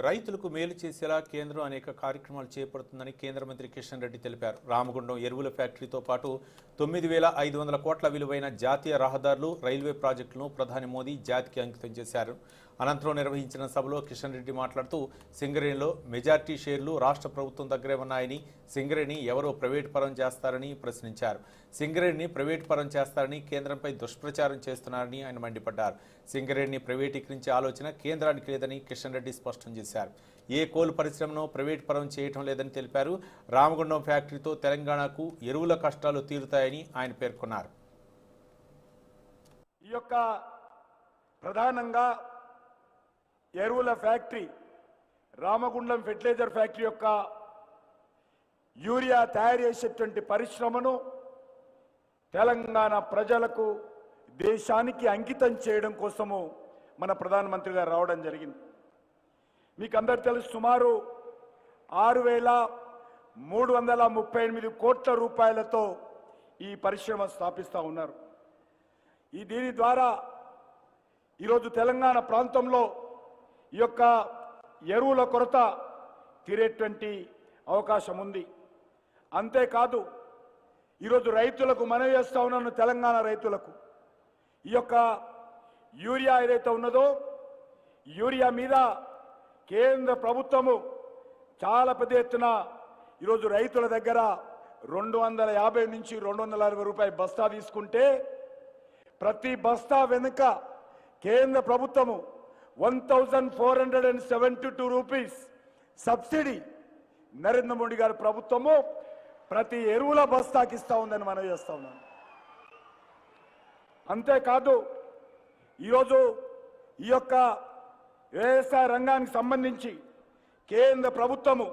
రైతులకు మేలు చేసేలా కేంద్రం అనేక కార్యక్రమాలు చేపడుతుందని కేంద్ర మంత్రి కిషన్ రెడ్డి తెలిపారు. రామగుండం ఎరువుల ఫ్యాక్టరీతో పాటు 9,500 కోట్ల విలువైన జాతీయ రహదారులు, రైల్వే ప్రాజెక్టులను ప్రధాని మోదీ జాతికి అంకితం చేశారు. అనంతరం నిర్వహించిన సభలో కిషన్ రెడ్డి మాట్లాడుతూ సింగరేణిలో మెజార్టీ షేర్లు రాష్ట్ర ప్రభుత్వం దగ్గరే ఉన్నాయని, సింగరేణి ఎవరో ప్రైవేట్ పరం చేస్తారని ప్రశ్నించారు. సింగరేణిని ప్రైవేట్ పరం చేస్తారని కేంద్రంపై దుష్ప్రచారం చేస్తున్నారని ఆయన మండిపడ్డారు. సింగరేణిని ప్రైవేటీకరించే ఆలోచన కేంద్రానికి లేదని కిషన్ రెడ్డి స్పష్టం చేశారు. ఏ కోల్ పరిశ్రమను ప్రైవేట్ పరం చేయటం లేదని తెలిపారు. రామగుండం ఫ్యాక్టరీతో తెలంగాణకు ఎరువుల కష్టాలు తీరుతాయని ఆయన పేర్కొన్నారు. ఈ యొక్క ప్రధానంగా ఎరువుల ఫ్యాక్టరీ రామగుండం ఫెర్టిలైజర్ ఫ్యాక్టరీ యొక్క యూరియా తయారు చేసేటువంటి పరిశ్రమను తెలంగాణ ప్రజలకు, దేశానికి అంకితం చేయడం కోసము మన ప్రధానమంత్రి గారు రావడం జరిగింది. మీకు అందరు తెలుసు, సుమారు 6,338 కోట్ల రూపాయలతో ఈ పరిశ్రమ స్థాపిస్తూ ఉన్నారు. దీని ద్వారా ఈరోజు తెలంగాణ ప్రాంతంలో ఈ యొక్క ఎరువుల కొరత తీరేటువంటి అవకాశం ఉంది. అంతేకాదు, ఈరోజు రైతులకు మనవి చేస్తూ ఉన్నాను, తెలంగాణ రైతులకు ఈ యొక్క యూరియా ఏదైతే ఉన్నదో, యూరియా మీద కేంద్ర ప్రభుత్వము చాలా పెద్ద ఎత్తున ఈరోజు రైతుల దగ్గర 250 నుంచి 260 రూపాయల బస్తా తీసుకుంటే, ప్రతి బస్తా వెనుక కేంద్ర ప్రభుత్వము 1,472 రూపీస్ సబ్సిడీ నరేంద్ర మోడీ గారి ప్రభుత్వము ప్రతి ఎరువుల బస్తాకి ఇస్తా ఉందని మనం చేస్తా ఉన్నాం. అంతేకాదు, ఈరోజు ఈ యొక్క వ్యవసాయ రంగానికి సంబంధించి కేంద్ర ప్రభుత్వము